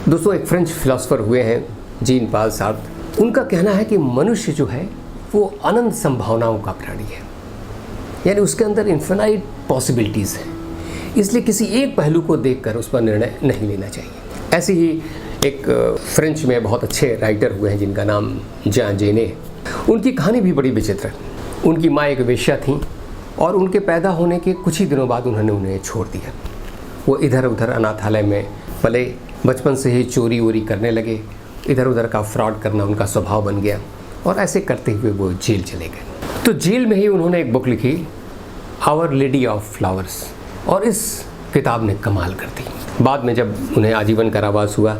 दोस्तों, एक French philosopher हुए हैं जीन पाल सार्त्र। उनका कहना है कि मनुष्य जो है वो अनंत संभावनाओं का प्राणी है, यानी उसके अंदर इन्फिनाइट पॉसिबिलिटीज़ हैं। इसलिए किसी एक पहलू को देखकर उस पर निर्णय नहीं लेना चाहिए। ऐसे ही एक फ्रेंच में बहुत अच्छे राइटर हुए हैं जिनका नाम जान जेने है। उनकी कहानी भी बड़ी विचित्र है। उनकी माँ एक वेश्या थी और उनके पैदा होने के कुछ ही दिनों बाद उन्होंने उन्हें छोड़ दिया। वो इधर उधर अनाथालय में पले, बचपन से ही चोरी वोरी करने लगे, इधर उधर का फ्रॉड करना उनका स्वभाव बन गया और ऐसे करते हुए वो जेल चले गए। तो जेल में ही उन्होंने एक बुक लिखी, आवर लेडी ऑफ फ्लावर्स, और इस किताब ने कमाल कर दी। बाद में जब उन्हें आजीवन कारावास हुआ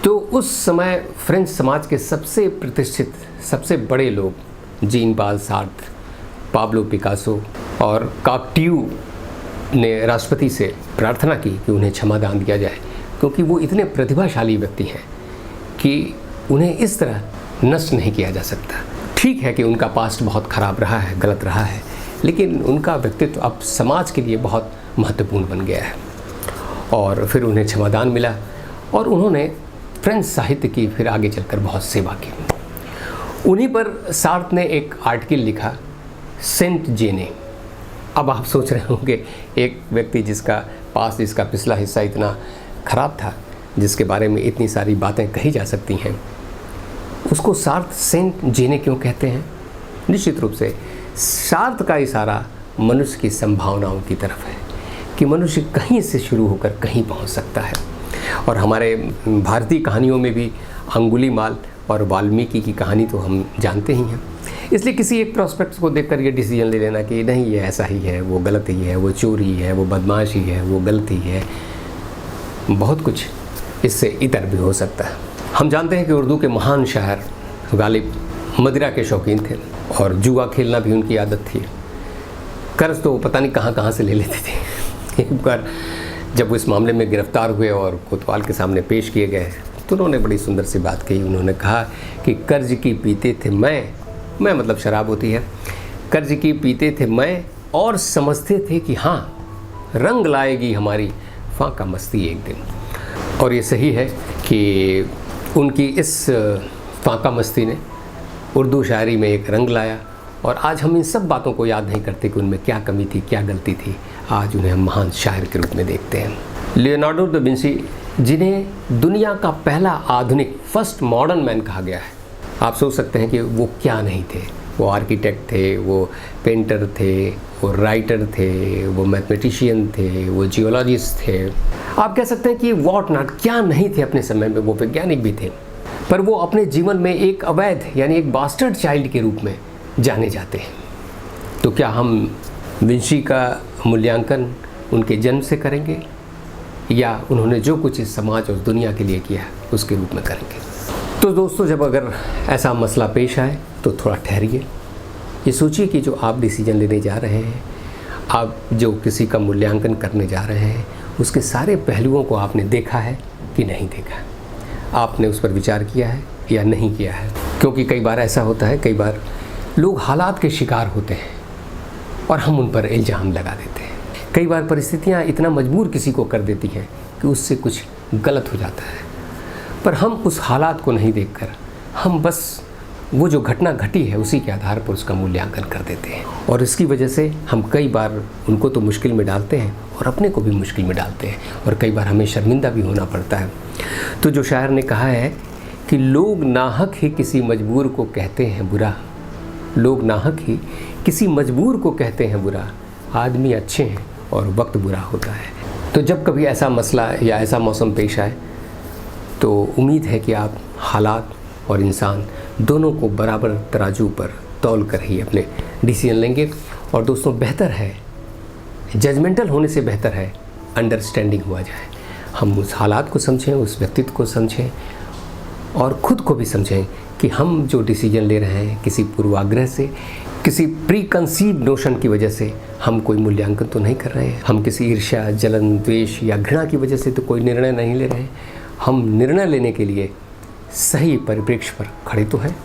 तो उस समय फ्रेंच समाज के सबसे प्रतिष्ठित, सबसे बड़े लोग जीन पाल सार्त्र, पाब्लो पिकासो और कॉकटियू ने राष्ट्रपति से प्रार्थना की कि उन्हें क्षमादान दिया जाए, क्योंकि वो इतने प्रतिभाशाली व्यक्ति हैं कि उन्हें इस तरह नष्ट नहीं किया जा सकता। ठीक है कि उनका पास्ट बहुत ख़राब रहा है, गलत रहा है, लेकिन उनका व्यक्तित्व अब समाज के लिए बहुत महत्वपूर्ण बन गया है। और फिर उन्हें क्षमादान मिला और उन्होंने फ्रेंच साहित्य की फिर आगे चलकर बहुत सेवा की। उन्हीं पर सार्त्र ने एक आर्टिकल लिखा, सेंट जेने। अब आप सोच रहे होंगे, एक व्यक्ति जिसका पास, जिसका पिछला हिस्सा इतना ख़राब था, जिसके बारे में इतनी सारी बातें कही जा सकती हैं, उसको सार्त्र सेंट जेने क्यों कहते हैं? निश्चित रूप से सार्त्र का इशारा मनुष्य की संभावनाओं की तरफ है कि मनुष्य कहीं से शुरू होकर कहीं पहुंच सकता है। और हमारे भारतीय कहानियों में भी अंगुलीमाल और वाल्मीकि की कहानी तो हम जानते ही हैं। इसलिए किसी एक प्रोस्पेक्ट को देखकर ये डिसीजन ले लेना कि नहीं, ये ऐसा ही है, वो गलत ही है, वो चोर ही है, वो बदमाश ही है, वो गलत ही है, बहुत कुछ इससे इतर भी हो सकता है। हम जानते हैं कि उर्दू के महान शायर गालिब मदिरा के शौकीन थे और जुआ खेलना भी उनकी आदत थी। कर्ज तो पता नहीं कहाँ कहाँ से ले लेते थे। एक बार जब वो इस मामले में गिरफ्तार हुए और कोतवाल के सामने पेश किए गए तो उन्होंने बड़ी सुंदर सी बात कही। उन्होंने कहा कि कर्ज की पीते थे मैं मतलब शराब होती है, कर्ज की पीते थे मैं और समझते थे कि हाँ, रंग लाएगी हमारी फाका मस्ती एक दिन। और ये सही है कि उनकी इस फाका मस्ती ने उर्दू शायरी में एक रंग लाया और आज हम इन सब बातों को याद नहीं करते कि उनमें क्या कमी थी, क्या गलती थी। आज उन्हें हम महान शायर के रूप में देखते हैं। लियोनार्डो दा विंसी, जिन्हें दुनिया का पहला आधुनिक, फर्स्ट मॉडर्न मैन कहा गया है, आप सोच सकते हैं कि वो क्या नहीं थे। वो आर्किटेक्ट थे, वो पेंटर थे, वो राइटर थे, वो मैथमेटिशियन थे, वो जियोलॉजिस्ट थे। आप कह सकते हैं कि वॉट नॉट, क्या नहीं थे अपने समय में। वो वैज्ञानिक भी थे, पर वो अपने जीवन में एक अवैध, यानी एक बास्टर्ड चाइल्ड के रूप में जाने जाते हैं। तो क्या हम विंसी का मूल्यांकन उनके जन्म से करेंगे या उन्होंने जो कुछ इस समाज और दुनिया के लिए किया उसके रूप में करेंगे? तो दोस्तों, जब अगर ऐसा मसला पेश आए तो थोड़ा ठहरिए, ये सोचिए कि जो आप डिसीजन लेने जा रहे हैं, आप जो किसी का मूल्यांकन करने जा रहे हैं, उसके सारे पहलुओं को आपने देखा है कि नहीं देखा, आपने उस पर विचार किया है या नहीं किया है। क्योंकि कई बार ऐसा होता है, कई बार लोग हालात के शिकार होते हैं और हम उन पर इल्ज़ाम लगा देते हैं। कई बार परिस्थितियाँ इतना मजबूर किसी को कर देती हैं कि उससे कुछ गलत हो जाता है, पर हम उस हालात को नहीं देखकर हम बस वो जो घटना घटी है उसी के आधार पर उसका मूल्यांकन कर देते हैं। और इसकी वजह से हम कई बार उनको तो मुश्किल में डालते हैं और अपने को भी मुश्किल में डालते हैं, और कई बार हमें शर्मिंदा भी होना पड़ता है। तो जो शायर ने कहा है कि लोग नाहक ही किसी मजबूर को कहते हैं बुरा, लोग नाहक ही किसी मजबूर को कहते हैं बुरा, आदमी अच्छे हैं और वक्त बुरा होता है। तो जब कभी ऐसा मसला या ऐसा मौसम पेश आए तो उम्मीद है कि आप हालात और इंसान दोनों को बराबर तराजू पर तौल कर ही अपने डिसीजन लेंगे। और दोस्तों, बेहतर है, जजमेंटल होने से बेहतर है अंडरस्टैंडिंग हुआ जाए। हम उस हालात को समझें, उस व्यक्तित्व को समझें और ख़ुद को भी समझें कि हम जो डिसीजन ले रहे हैं किसी पूर्वाग्रह से, किसी प्री कंसीव नोशन की वजह से हम कोई मूल्यांकन तो नहीं कर रहे हैं। हम किसी ईर्ष्या, जलन, द्वेष या घृणा की वजह से तो कोई निर्णय नहीं ले रहे हैं। हम निर्णय लेने के लिए सही परिप्रेक्ष्य पर खड़े तो हैं।